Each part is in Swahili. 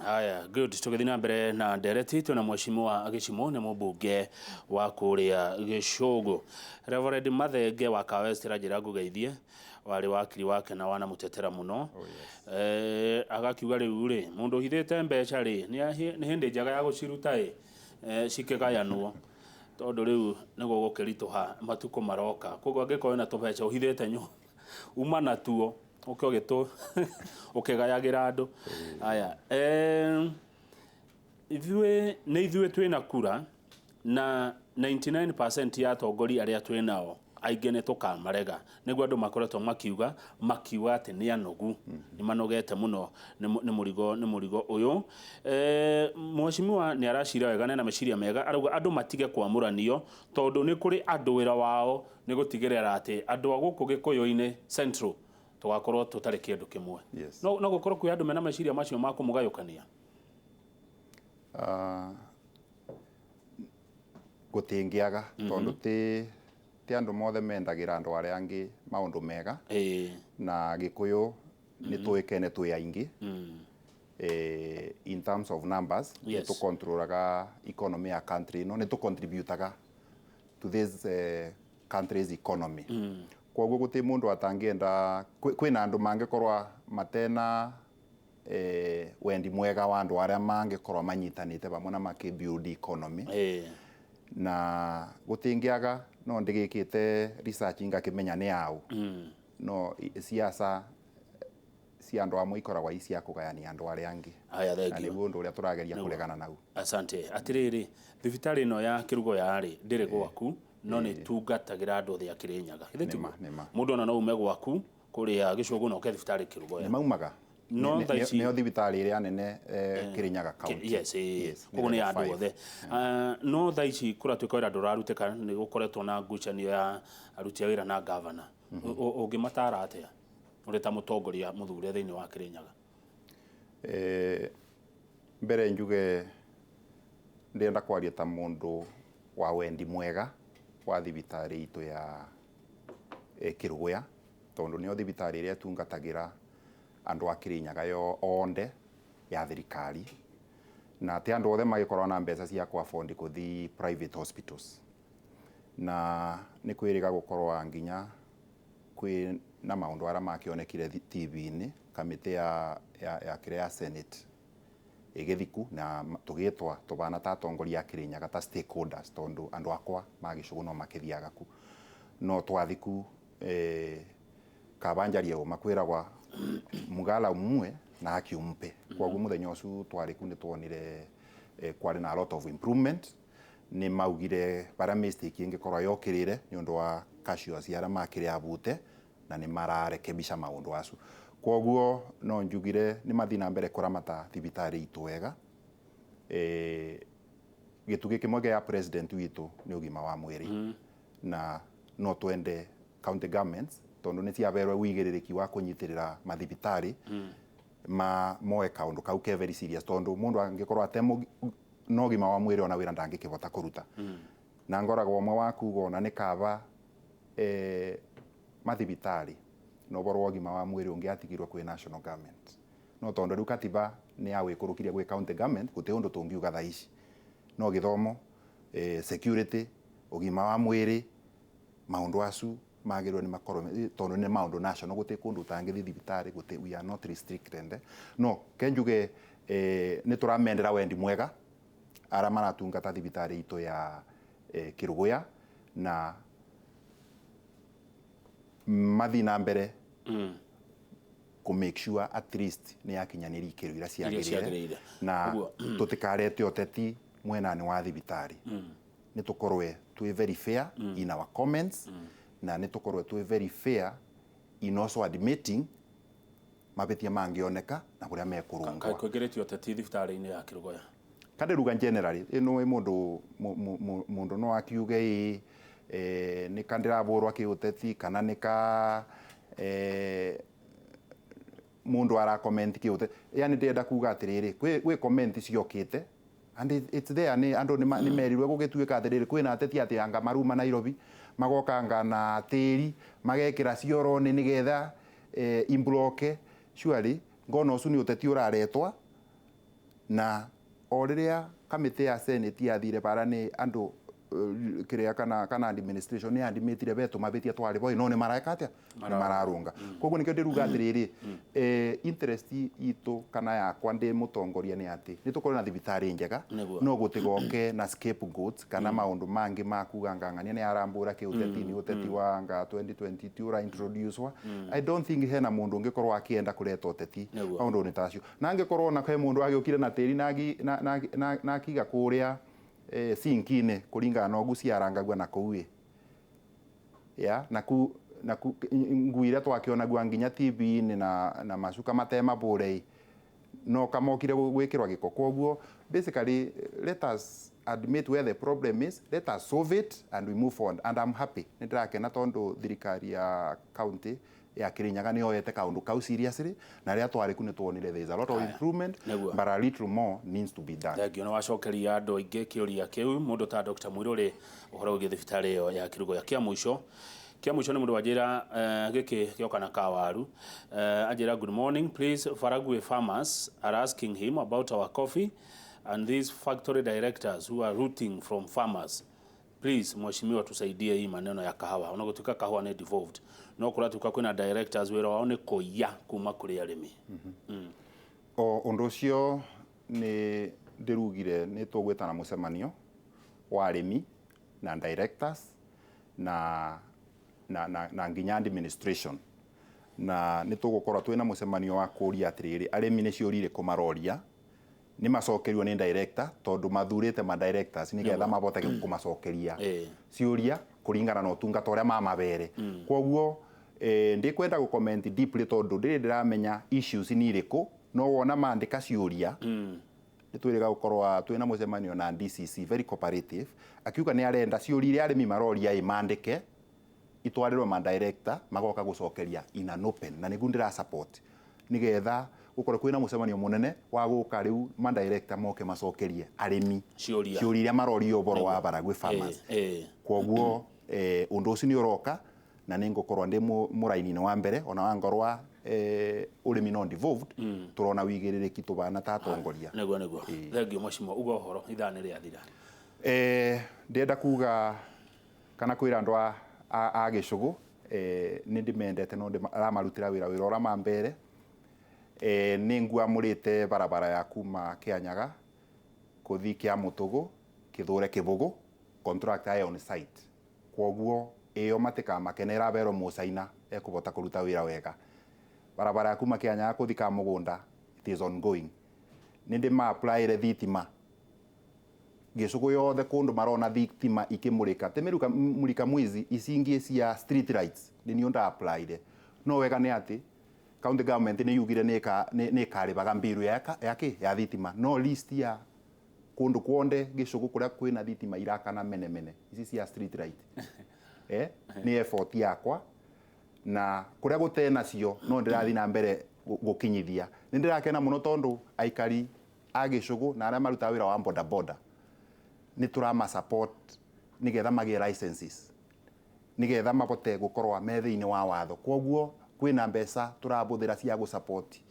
Haya, good. Tugithina mbere na ndereti tuna mheshimiwa Gĩchimũ nĩ mũmbunge wa kũrĩa Gĩcũgũ. Reverend Mathenge wa Kawestera njĩra ngũgeithie warĩ wakiri wake na wana mũtetera mũno. Agakiuga rĩu rĩ mũndũ hithĩte mbeca rĩ nĩ hĩndĩ njega ya gũciruta cikĩgayanwo tondũ rĩu nĩguo gũkĩritũha matukũ maroka. Koguo angĩkorwo na tũbeca ũhithĩte uma natuo ũkĩgayagira andũ. Aya, ithuĩ twĩna kura na 99% ya atongoria arĩa twĩnao aingĩ nĩ tũkamarega. Nĩguo andũ makoretwo makiuga atĩ nĩ anogu, nĩ manogete mũno nĩ mũrigo ũyũ. Mheshimiwa nĩ aracira wega na meciria mega, arauga andũ matige kwamũranio tondũ nĩ kũrĩ andũ wĩra wao nĩ gũtigĩrĩra atĩ andũ a gũkũ Gĩkũyũ-inĩ Central tugakorwo tutarĩ kĩndũ kĩmwe. No gũkorwo kwĩ andũ mena meciria macio ma kũmũgayũkania. Gũtingĩaga tondũ ti andũ mothe mendagĩra andũ arĩa angĩ maũndũ mega, na Gĩkũyũ nĩ tũĩkaine twĩ aingĩ in terms of numbers. Nĩ tũcontrolaga economy ya country ĩno, nĩ tũcontributaga to this country's economy. Koguo gũtĩ mũndũ atangĩenda, kwĩna andũ mangĩkorwo matena wendi mwega wa andũ arĩa mangĩkorwo manyitanĩte hamwe na makĩ-build economy. Na gũtingĩaga no ndĩgĩkĩte research ngakĩmenya nĩ yaũ. No siasa cia andũ amwe ikoragwo cia kũgayania andũ arĩa angĩ. Na nĩguo ũndũ ũrĩa tũrageria kũregana naguo. Asante. Atĩrĩrĩ, thibitarĩ ĩno ya Kĩrugoya rĩ ndĩrĩ gwaku no nĩ tungatagĩra andũ othe a Kĩrĩnyaga. Mũndũ ona no ume gwaku kũrĩa Gĩcũgũ na ũke thibitarĩ Kĩrugoya. Nĩ maumaga. Nĩyo thibitarĩ ĩrĩa nene Kĩrĩnyaga county. Koguo nĩ andũ othe. No thaa ici kũratuĩka wĩra ndũrarutĩka nĩ gũkoretwo na ngucanio ya aruti a wĩra na gavana. Ũngĩmatara atĩa ũrĩ ta mũtongoria mũthure thĩinĩ wa Kĩrĩnyaga? Mbere njuge ndĩrenda kwaria ta mũndũ wa wendi mwega wa thibitarĩ itũ ya Kĩrugoya, tondũ nĩyo thibitarĩ ĩrĩa tungatagĩra andũ a Kĩrĩnyaga yothe ya thirikari, na ti andũ othe magĩkorwo na mbeca cia kũ-afford gũthiĩ private hospitals. Na nĩ kwĩrĩga gũkorwo nginya kwĩ na maũndũ arĩa makĩonekire TV-inĩ, kamĩtĩ ya kĩrĩa ya Senate ĩgĩthiku na tũgĩtwa tũbana ta atongoria a Kĩrĩnyaga ta stakeholders, tondũ andũ akwa magĩcũgũ no makĩthiaga ku. No twathiku kabanjaria makwĩragwa mugala umwe na haki umpe. Koguo mũthenya ũcio twarĩ ku nĩ tuonire kwarĩ na a lot of improvement. Nĩ maugire bara mistake ingĩkorwo yokĩrĩre nĩ ũndũ wa casualties arĩa makĩrĩ abute na nĩ mararekebisha maũndũ acio. Koguo no njugire nĩ mathi na mbere kũramata thibitarĩ itũ wega. Gĩtugĩ kĩmwe gĩa president witũ nĩ ũgima wa mwĩrĩ, na no twende county governments tondũ nĩ ciaberwo wĩigĩrĩrĩki wa kũnyitĩrĩra mathibitarĩ moe kaũndũ kau ke very serious, tondũ mũndũ angĩkorwo atemo no ũgima wa mwĩrĩ ona wĩra ndangĩkĩbota kũruta. Na ngoragwo ũmwe wa kuga ona nĩ kaba mathibitarĩ no ũboro wa ũgima wa mwĩrĩ ũngĩatigirwo kwĩ national government. No tondũ rĩu katiba nĩ ya wĩkũrũkirie gwĩ county government, gũtĩ ũndũ tũngiuga thaa ici. No gĩthomo, security, ũgima wa mwĩrĩ, maũndũ acu magĩrĩrwo nĩ makorwo tondũ nĩ maũndũ national, gũtĩ kũndũ ũtangĩthiĩ thibitarĩ, gũtĩ we are not restricted. No kenjuge nĩ tũramendera wendi mwega arĩa maratungata thibitarĩ itũ ya Kĩrugoya na mathi na mbere ku make sure at least nĩ yakinyanĩria ikĩro iria ciagĩrĩire, na tũtikarete ũteti mwena-inĩ wa thibitarĩ. Nĩ tũkorwe twĩ very fair in our comments, na nĩ tũkorwe twĩ very fair in also admitting mabetia mangĩoneka na kũrĩa mekũrũngwa. Kwĩngĩrĩtio ũteti thibitarĩ-inĩ ya Kĩrugoya? Kanderuga generally ĩno mũndũ no akiuge nĩ kandĩrabũrwo kĩũteti kana nĩ ka mũndũ arakomenti kĩũteti. Yani ndĩrenda kuga atĩrĩrĩ, gwĩ comment ciokĩte and it's there, andũ nĩ merirwe gũgĩtuĩka atĩrĩrĩ kwĩna ateti atĩ anga maruma Nairobi magokanga na tĩri magekĩra cioro-nĩ nĩgetha imbloke. Surely ngona ũcio nĩ ũteti ũraretwa na o riria kamĩtĩ ya Senate yathire bara nĩ andũ kiria kana administration ni andimitire beto mabetia twari boy no ni maraka atia ni mararunga koguo nikio ndiruga atiriri interest itu kana yakwa ndi mutongoria ni ati ni tukorwo na thibitari njega no gutigoke na scapegoats kana maundu mangi makuga ngangania ni arambura kiuteti ni uteti wa nga 2022 ra introduce wa I don't think hena mundu ungikorwo akienda kureta uteti maundu ni tacio na angikorwo na kai mundu agiukire na tiri na kiga kuria sinkine kuringana na ogusi arangagwa na kuue ya na nguire twakiona gwa nginya TV ni na macuka matema burei no kamokire gwikirwa giko koguo basically let us admit where the problem is, let us solve it and we move on and I'm happy nindrakena tondu thirikari ya county ya Kirinyaga ni oyete kaundu kau seriously na ria twari ku ni tuonire there is a lot of improvement but a little more needs to be done. Thank you no wacokeria andu aingi kiuria kiu mundu ta Dr. Mwiruri uhoro ugi thibitari yo ya Kirugo ya kia mwisho ni mundu wajira giki giokana kawaru ajira good morning please Faragwe farmers are asking him about our coffee and these factory directors who are rooting from farmers. Please mheshimiwa tusaidie hii maneno ya kahawa unagotuka kahawa ni devolved no kuratuka kwina directors wera wao ni koya kuma kuri arimi o undocio ni ndirugire ni tugwetana mucemanio wa arimi na directors na nginya administration na ni tugukorwa twina mucemanio wa kuria atiriri arimi ni ciorire kumaroria ni macokerio ni director tondu mathurite ma directors ni getha mabote kumacokeria ciuria kuringana na utungata uria mamabere koguo ndikwenda gu comment deeply tondu ndiramenya issues ni iriku no wona mandika ciuria ni twiriga gukorwa twina mucemanio na DCC very cooperative akiuga ni arenda ciuria arimi maroria imandike itwarirwo ma director magoka gucokeria in an open na nigu ndira support ni getha ukore kwina mucemanio munene wa guka riu ma director moke macokerie arimi ciuria marorio boro wa Baragwe farmers koguo undu ucio ni uroka na ningukorwa ndi muraini wa mbere ona wangorwa urimi non devolved turona wigiririki tubana tatongoria nego thengio mheshimiwa ugo horo ithane ria thira ndenda kuga kana kwira andu a Gicugu ni ndimendete no ndamarutira wira ora mambere ningwamurite barabara ya kuma Kianyaga kuthi kia Mutugu Kithure Kibugu contract ayo on site koguo iyo matika makenera bero musaina ekubota kuruta wira wega barabara ya kuma Kianyaga kuthi ka Mugunda it is ongoing nindi ma apply re thitima Gicugu yothe kundu marona thitima ikimurika temiruka murika mwizi icingie cia street lights ni onda applied no wega ni ati county government ni yugire ni karibaga mbiru ya thitima no list ya kundu kuonde Gicugu kuria kwina thitima irakana mene ici cia street light ni effort yakwa na kuria gutena cio no ndirathi na mbere gukinyithia ni ndirakena muno tondu aikari a Gicugu na aria maruta wira wa boda ni turama support ni getha magie licenses ni getha mabote gukorwa methiini wa watho koguo kwina mbeca turabuthira cia gu support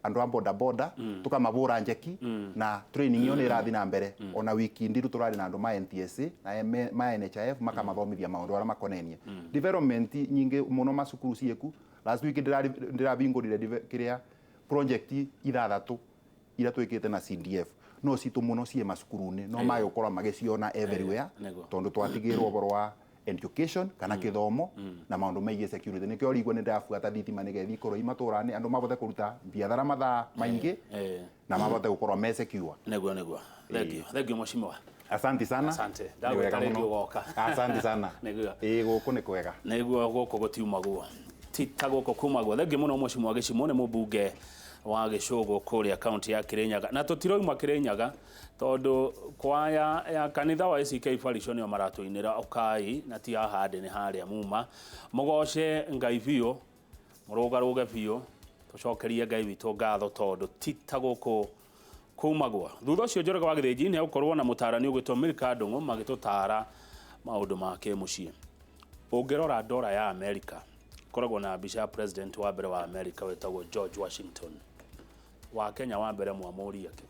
andu a boda tukamabura njeki na training yo ni rathi na mbere ona wiki ndiru turari na andu ma NTSA na ma NHIF makamathomithia maundu ara makonenie development nyingi muno macukuru cieku last week ndirabingurire kiria project ithathatu ira twikite na CDF no citu muno cie macukurune no mayo korwa magiciona everywhere tondu twatigirwo boro wa education kana kithomo na maundu megie security nikio rigwo ni ndafuata thitima ni gethi korwo imaturani andu mabote kuruta biathara mathaa maingi na mabote gukorwo me secure nego thank you mheshimiwa asante sana asante ndagweta rĩngĩ goka asante sana guku ni kwega nego guku gutiumagwo tita guku kumagwo thank you muno mheshimiwa Gĩchimũ ni mũmbunge wa Gicugu kuria county ya Kirinyaga na tutiroima Kirinyaga tondu kwaya ya kanitha wa ACK Parish nio maratuinira ukai na ti ahande ni haria muma mugoce ngai biu murugaruge biu tucokerie ngai witu ngatho tondu tita guku kumagwa thutha ucio Njoroge wa Githinji ni ukorwo na mutarani ugitwo Milka Ndung'u magitutara maundu make mucii ungirora dola ya America koragwo na bisha president wa mbere wa America wetagwo George Washington wa Kenya wa mbere mwamuria ke